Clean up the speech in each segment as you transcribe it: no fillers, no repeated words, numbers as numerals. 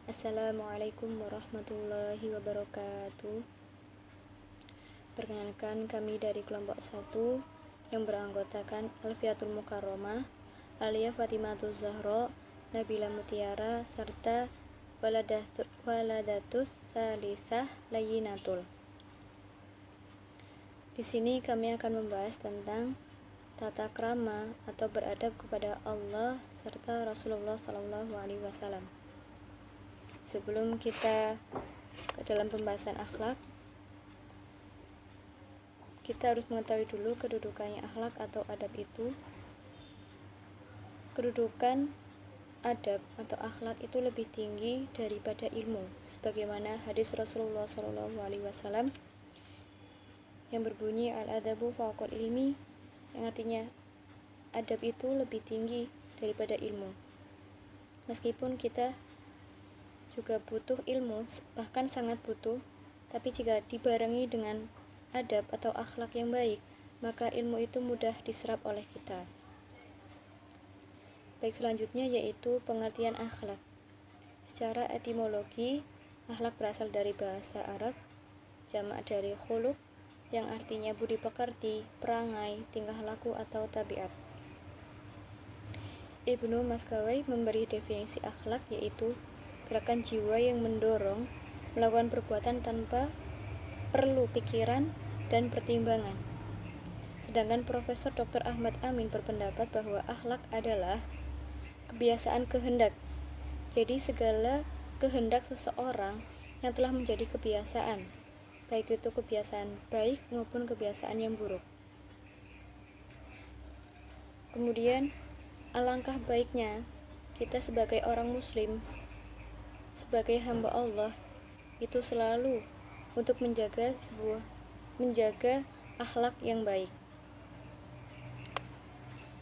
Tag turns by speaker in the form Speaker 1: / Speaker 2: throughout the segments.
Speaker 1: Assalamualaikum warahmatullahi wabarakatuh. Perkenalkan, kami dari kelompok 1 yang beranggotakan Alfiatul Mukarramah, Alia Fatimatul Zahra, Nabila Mutiara, serta Waladatus Salisah Layinatul. Di sini kami akan membahas tentang tata krama atau beradab kepada Allah serta Rasulullah SAW. Sebelum kita ke dalam pembahasan akhlak, kita harus mengetahui dulu kedudukannya akhlak atau adab itu. Kedudukan adab atau akhlak itu lebih tinggi daripada ilmu, sebagaimana hadis Rasulullah SAW yang berbunyi al-adabu fawqal ilmi, yang artinya adab itu lebih tinggi daripada ilmu. Meskipun kita juga butuh ilmu, bahkan sangat butuh, tapi jika dibarengi dengan adab atau akhlak yang baik, maka ilmu itu mudah diserap oleh kita. Baik, selanjutnya yaitu pengertian akhlak. Secara etimologi, akhlak berasal dari bahasa Arab, jamak dari khuluq, yang artinya budi pekerti, perangai, tingkah laku atau tabiat. Ibnu Maskawai memberi definisi akhlak yaitu gerakan jiwa yang mendorong melakukan perbuatan tanpa perlu pikiran dan pertimbangan. Sedangkan Profesor Dr. Ahmad Amin berpendapat bahwa akhlak adalah kebiasaan kehendak. Jadi segala kehendak seseorang yang telah menjadi kebiasaan, baik itu kebiasaan baik maupun kebiasaan yang buruk. Kemudian alangkah baiknya kita sebagai orang muslim, sebagai hamba Allah, itu selalu untuk menjaga akhlak yang baik.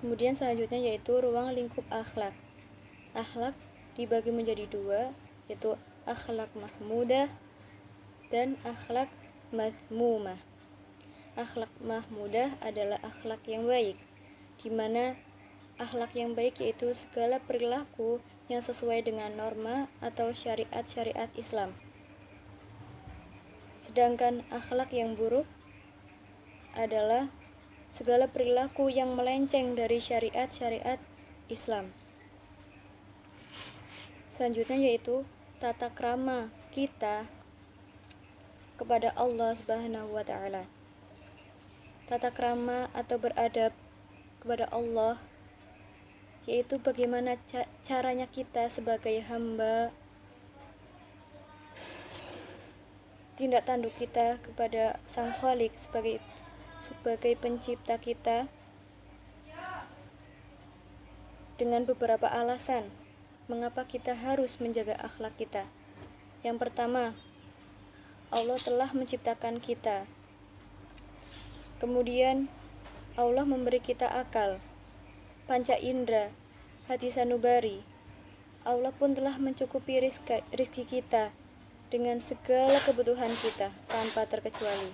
Speaker 1: Kemudian selanjutnya yaitu ruang lingkup akhlak. Akhlak dibagi menjadi 2, yaitu akhlak mahmudah dan akhlak mazmumah. Akhlak mahmudah adalah akhlak yang baik, di mana akhlak yang baik yaitu segala perilaku yang sesuai dengan norma atau syariat-syariat Islam. Sedangkan akhlak yang buruk adalah segala perilaku yang melenceng dari syariat-syariat Islam. Selanjutnya yaitu tata krama kita kepada Allah Subhanahu wa taala. Tata krama atau beradab kepada Allah yaitu bagaimana caranya kita sebagai hamba, tindak tanduk kita kepada Sang Khalik sebagai pencipta kita, dengan beberapa alasan mengapa kita harus menjaga akhlak kita. Yang pertama, Allah telah menciptakan kita. Kemudian Allah memberi kita akal, panca indera, hati sanubari. Allah pun telah mencukupi rizki kita dengan segala kebutuhan kita tanpa terkecuali.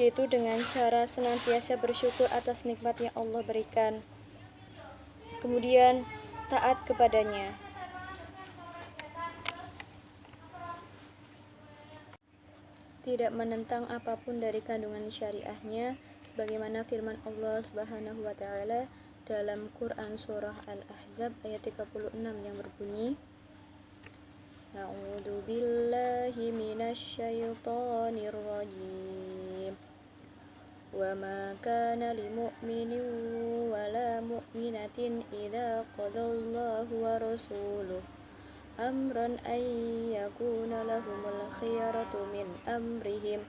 Speaker 1: Yaitu dengan cara senantiasa bersyukur atas nikmat yang Allah berikan. Kemudian taat kepadanya. Tidak menentang apapun dari kandungan syariahnya, sebagaimana firman Allah Subhanahu wa taala dalam Quran surah Al-Ahzab ayat 36 yang berbunyi, A'udzu billahi minasyaitonir rajim. Wa ma kana lil mu'minin wa la mu'minatin idza qadallahu wa rasuluhu amran ay yakuna lahumul khiyaratu min amrihim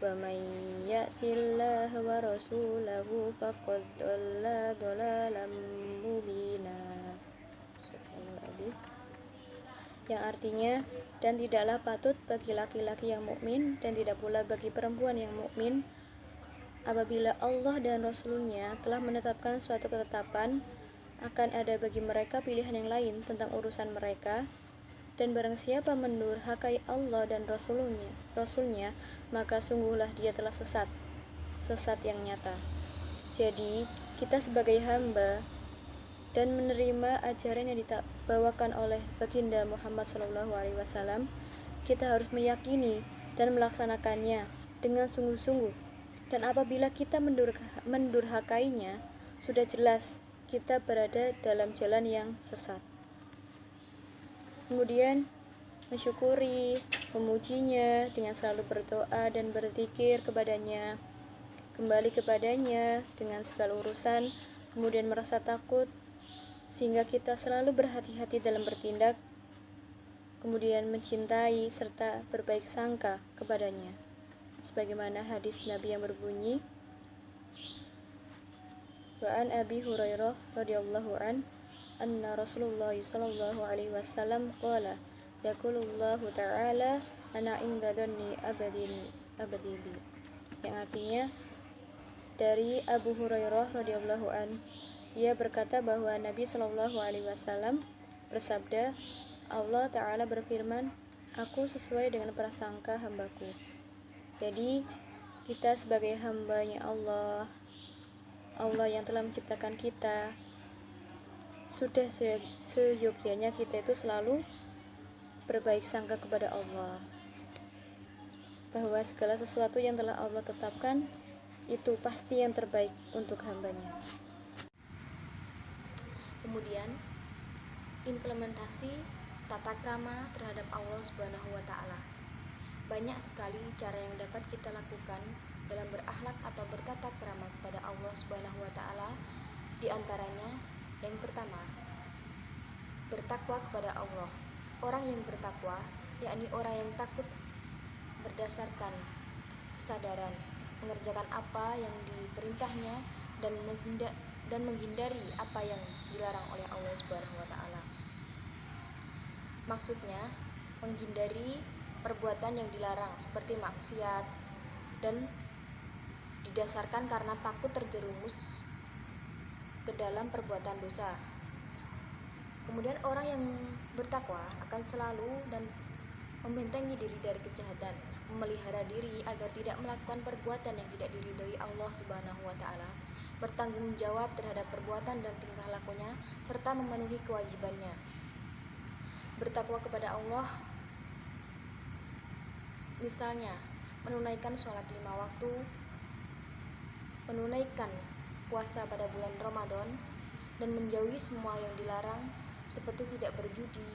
Speaker 1: wa may ya'sillaha wa rasulahu faqad dhalla dhalalan mubina. Yang artinya, dan tidaklah patut bagi laki-laki yang mukmin dan tidak pula bagi perempuan yang mukmin apabila Allah dan Rasulnya telah menetapkan suatu ketetapan akan ada bagi mereka pilihan yang lain tentang urusan mereka, dan barang siapa mendurhakai Allah dan Rasulnya, maka sungguhlah dia telah sesat yang nyata. Jadi kita sebagai hamba dan menerima ajaran yang dibawakan oleh baginda Muhammad SAW, kita harus meyakini dan melaksanakannya dengan sungguh-sungguh. Dan apabila kita mendurhakainya, sudah jelas kita berada dalam jalan yang sesat. Kemudian mensyukuri, memujinya dengan selalu berdoa dan berzikir kepadanya, kembali kepadanya dengan segala urusan, kemudian merasa takut sehingga kita selalu berhati-hati dalam bertindak, kemudian mencintai serta berbaik sangka kepadanya. Sebagaimana hadis Nabi yang berbunyi, wa an Abi Hurairah radhiyallahu an anna Rasulullah sallallahu alaihi wasallam qala yaqulullahu ta'ala ana inda dhanni abadi bi, yang artinya dari Abu Hurairah radhiyallahu an, ia berkata bahwa Nabi sallallahu alaihi wasallam bersabda, Allah Ta'ala berfirman, aku sesuai dengan prasangka hambaku. Jadi kita sebagai hambanya Allah yang telah menciptakan kita, sudah seyogyanya kita itu selalu berbaik sangka kepada Allah, bahwa segala sesuatu yang telah Allah tetapkan itu pasti yang terbaik untuk hambanya.
Speaker 2: Kemudian implementasi tata krama terhadap Allah Subhanahu wa Ta'ala. Banyak sekali cara yang dapat kita lakukan dalam berakhlak atau bertata krama kepada Allah Subhanahu wa Ta'ala. Di antaranya, yang pertama, bertakwa kepada Allah. Orang yang bertakwa, yakni orang yang takut berdasarkan kesadaran, mengerjakan apa yang diperintahnya dan menghindari apa yang dilarang oleh Allah Subhanahu wa Ta'ala. Maksudnya, menghindari perbuatan yang dilarang seperti maksiat dan didasarkan karena takut terjerumus ke dalam perbuatan dosa. Kemudian orang yang bertakwa akan selalu dan membentengi diri dari kejahatan, memelihara diri agar tidak melakukan perbuatan yang tidak diridhoi Allah Subhanahu wa Ta'ala, bertanggung jawab terhadap perbuatan dan tingkah lakunya serta memenuhi kewajibannya. Bertakwa kepada Allah misalnya menunaikan sholat 5 waktu, menunaikan puasa pada bulan Ramadan, dan menjauhi semua yang dilarang seperti tidak berjudi,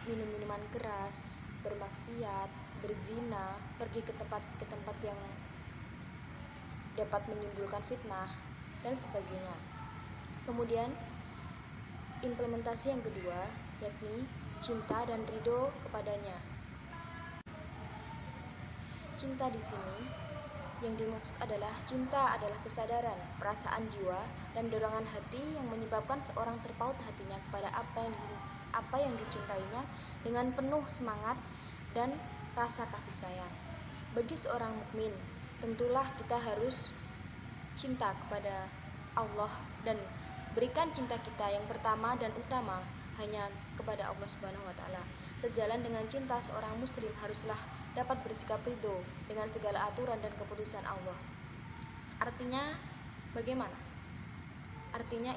Speaker 2: minum minuman keras, bermaksiat, berzina, pergi ke tempat yang dapat menimbulkan fitnah, dan sebagainya. Kemudian implementasi yang kedua, yakni cinta dan ridho kepadanya. Cinta di sini yang dimaksud adalah kesadaran, perasaan jiwa, dan dorongan hati yang menyebabkan seorang terpaut hatinya kepada apa yang dicintainya dengan penuh semangat dan rasa kasih sayang. Bagi seorang mukmin, tentulah kita harus cinta kepada Allah dan berikan cinta kita yang pertama dan utama hanya kepada Allah Subhanahu wa Ta'ala. Sejalan dengan cinta, seorang muslim haruslah dapat bersikap ridho dengan segala aturan dan keputusan Allah. Artinya bagaimana? Artinya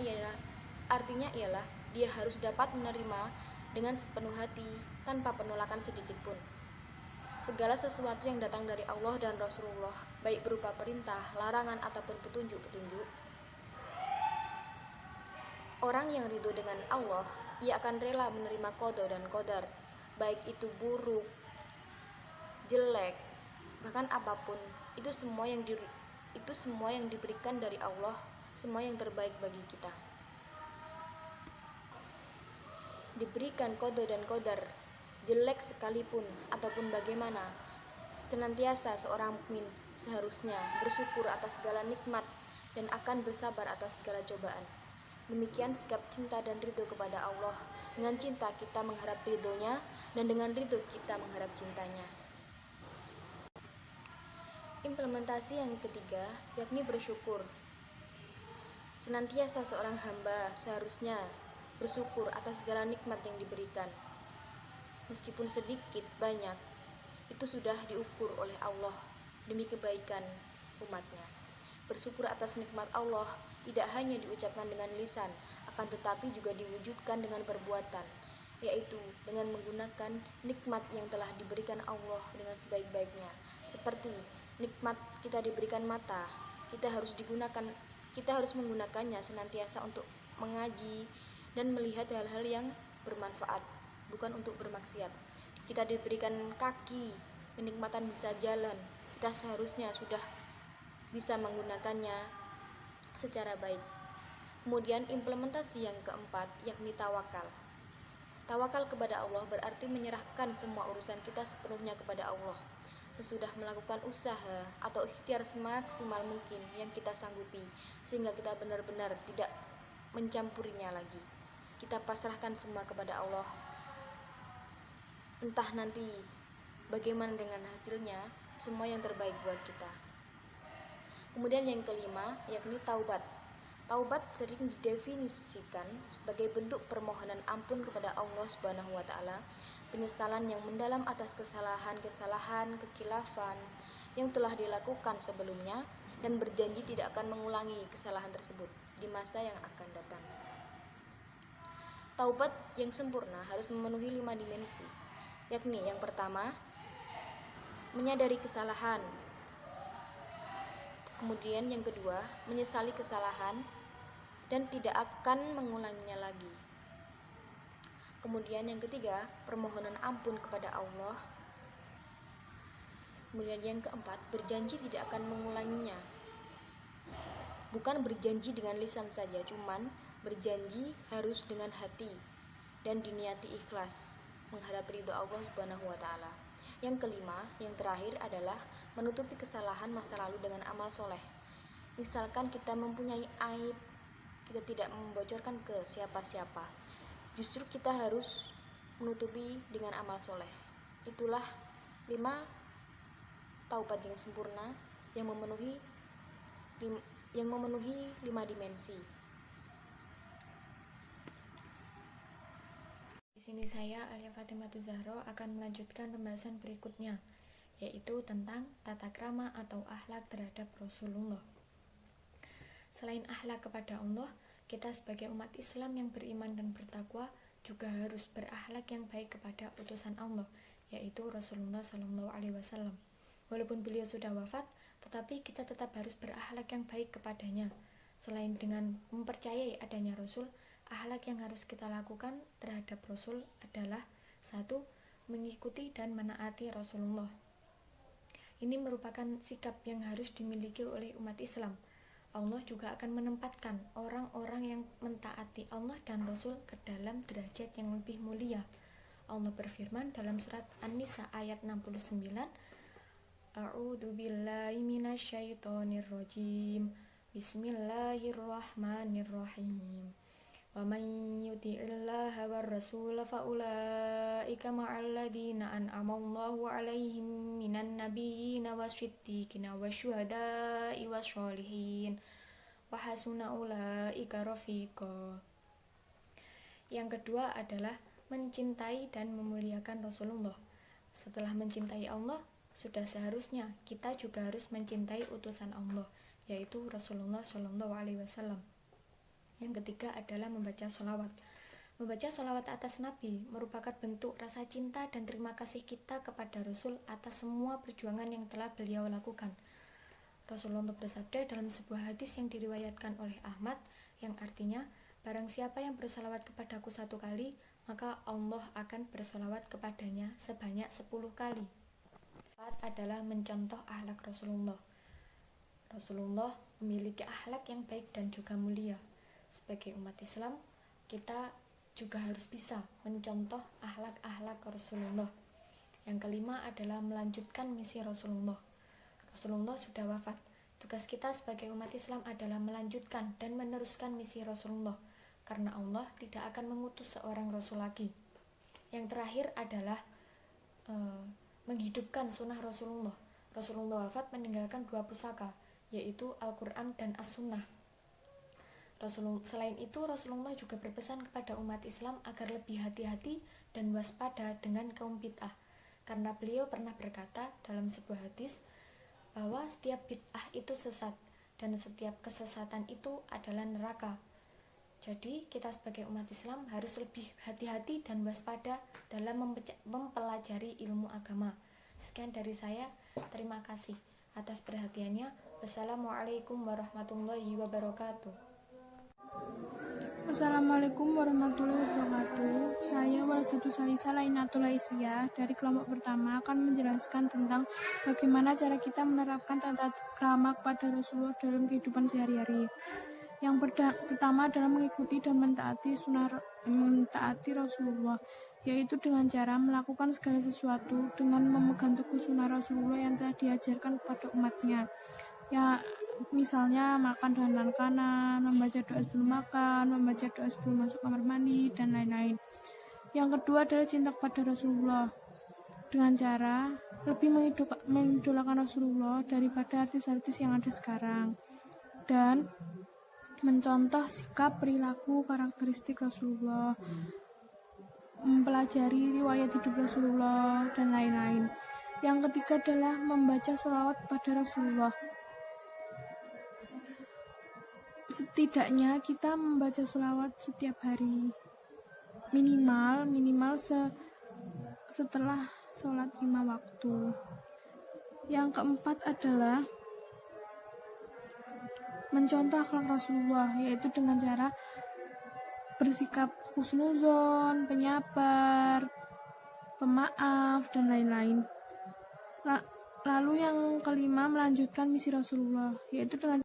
Speaker 2: ialah dia harus dapat menerima dengan sepenuh hati tanpa penolakan sedikit pun segala sesuatu yang datang dari Allah dan Rasulullah, baik berupa perintah, larangan, ataupun petunjuk-petunjuk. Orang yang ridho dengan Allah, ia akan rela menerima qada dan qadar, baik itu buruk, jelek, bahkan apapun. Itu semua yang diberikan dari Allah, semua yang terbaik bagi kita. Diberikan qada dan qadar, jelek sekalipun ataupun bagaimana, senantiasa seorang mukmin seharusnya bersyukur atas segala nikmat dan akan bersabar atas segala cobaan. Demikian sikap cinta dan ridho kepada Allah. Dengan cinta kita mengharap ridhonya, dan dengan ridho kita mengharap cintanya. Implementasi yang ketiga, yakni bersyukur. Senantiasa seorang hamba seharusnya bersyukur atas segala nikmat yang diberikan. Meskipun sedikit, banyak, itu sudah diukur oleh Allah demi kebaikan umatnya. Bersyukur atas nikmat Allah tidak hanya diucapkan dengan lisan, akan tetapi juga diwujudkan dengan perbuatan, yaitu dengan menggunakan nikmat yang telah diberikan Allah dengan sebaik-baiknya. Seperti nikmat kita diberikan mata, kita harus menggunakannya senantiasa untuk mengaji dan melihat hal-hal yang bermanfaat, bukan untuk bermaksiat. Kita diberikan kaki, kenikmatan bisa jalan, kita seharusnya sudah bisa menggunakannya secara baik. Kemudian implementasi yang keempat, yakni tawakal. Tawakal kepada Allah berarti menyerahkan semua urusan kita sepenuhnya kepada Allah. Sesudah melakukan usaha atau ikhtiar semaksimal mungkin yang kita sanggupi, sehingga kita benar-benar tidak mencampurinya lagi. Kita pasrahkan semua kepada Allah. Entah nanti bagaimana dengan hasilnya, semua yang terbaik buat kita. Kemudian yang kelima, yakni taubat. Taubat sering didefinisikan sebagai bentuk permohonan ampun kepada Allah Subhanahu wa taala, penyesalan yang mendalam atas kesalahan, kekhilafan yang telah dilakukan sebelumnya, dan berjanji tidak akan mengulangi kesalahan tersebut di masa yang akan datang. Taubat yang sempurna harus memenuhi 5 dimensi, yakni yang pertama, menyadari kesalahan. Kemudian yang kedua, menyesali kesalahan dan tidak akan mengulanginya lagi. Kemudian yang ketiga, permohonan ampun kepada Allah. Kemudian yang keempat, berjanji tidak akan mengulanginya. Bukan berjanji dengan lisan saja, cuman berjanji harus dengan hati dan diniati ikhlas menghadap ridho Allah Subhanahu wa taala. Yang kelima, yang terakhir adalah menutupi kesalahan masa lalu dengan amal soleh. Misalkan kita mempunyai aib, kita tidak membocorkan ke siapa-siapa. Justru kita harus menutupi dengan amal soleh. Itulah 5 taubat yang sempurna yang memenuhi 5 dimensi. Di sini saya, Alia Fatimatu Zahro, akan melanjutkan pembahasan berikutnya, yaitu tentang tata krama atau akhlak terhadap Rasulullah. Selain akhlak kepada Allah, kita sebagai umat Islam yang beriman dan bertakwa juga harus berakhlak yang baik kepada utusan Allah, yaitu Rasulullah SAW. Walaupun beliau sudah wafat, tetapi kita tetap harus berakhlak yang baik kepadanya. Selain dengan mempercayai adanya Rasul, akhlak yang harus kita lakukan terhadap Rasul adalah 1. Mengikuti dan menaati Rasulullah. Ini merupakan sikap yang harus dimiliki oleh umat Islam. Allah juga akan menempatkan orang-orang yang mentaati Allah dan Rasul ke dalam derajat yang lebih mulia. Allah berfirman dalam surat An-Nisa ayat 69, A'udzu billahi minasyaitonir rajim. Bismillahirrahmanirrahim. Wa man yuti'illaha war rasul fa ulaika ma'al ladzina an'ama Allahu 'alaihim minan nabiyyin wasyiddiqin wasyuhada'i wasyolihin wa hasuna ulaika rafiqa. Yang kedua adalah mencintai dan memuliakan Rasulullah. Setelah mencintai Allah, sudah seharusnya kita juga harus mencintai utusan Allah, yaitu Rasulullah SAW. Yang ketiga adalah membaca sholawat. Membaca sholawat atas Nabi merupakan bentuk rasa cinta dan terima kasih kita kepada Rasul atas semua perjuangan yang telah beliau lakukan. Rasulullah bersabda dalam sebuah hadis yang diriwayatkan oleh Ahmad, yang artinya, barang siapa yang bersolawat kepadaku 1 kali, maka Allah akan bersolawat kepadanya sebanyak 10 kali. Adalah mencontoh akhlak Rasulullah. Rasulullah memiliki akhlak yang baik dan juga mulia. Sebagai umat Islam, kita juga harus bisa mencontoh akhlak-akhlak Rasulullah. Yang kelima adalah melanjutkan misi Rasulullah. Rasulullah sudah wafat. Tugas kita sebagai umat Islam adalah melanjutkan dan meneruskan misi Rasulullah, karena Allah tidak akan mengutus seorang Rasul lagi. Yang terakhir adalah menghidupkan sunnah Rasulullah. Rasulullah wafat meninggalkan 2 pusaka, yaitu Al-Quran dan As-Sunnah. Selain itu, Rasulullah juga berpesan kepada umat Islam agar lebih hati-hati dan waspada dengan kaum bid'ah, karena beliau pernah berkata dalam sebuah hadis bahwa setiap bid'ah itu sesat dan setiap kesesatan itu adalah neraka. Jadi kita sebagai umat Islam harus lebih hati-hati dan waspada dalam mempelajari ilmu agama. Sekian dari saya, terima kasih atas perhatiannya. Wassalamualaikum warahmatullahi wabarakatuh.
Speaker 3: Assalamualaikum warahmatullahi wabarakatuh. Saya Walidatu Salisa Lainatul Aisyah dari kelompok pertama akan menjelaskan tentang bagaimana cara kita menerapkan tata krama kepada Rasulullah dalam kehidupan sehari-hari. Yang pertama adalah mengikuti dan mentaati Rasulullah, yaitu dengan cara melakukan segala sesuatu dengan memegang teguh sunnah Rasulullah yang telah diajarkan kepada umatnya. Ya, misalnya makan dengan kanan, membaca doa sebelum makan, membaca doa sebelum masuk kamar mandi, dan lain-lain. Yang kedua adalah cinta kepada Rasulullah dengan cara lebih mengidolakan Rasulullah daripada artis-artis yang ada sekarang, dan mencontoh sikap, perilaku, karakteristik Rasulullah, mempelajari riwayat hidup Rasulullah, dan lain-lain. Yang ketiga adalah membaca sholawat kepada Rasulullah. Setidaknya kita membaca sholawat setiap hari, minimal setelah sholat 5 waktu. Yang keempat adalah mencontoh akhlak Rasulullah, yaitu dengan cara bersikap husnuzon, penyabar, pemaaf, dan lain-lain. Lalu yang kelima, melanjutkan misi Rasulullah, yaitu dengan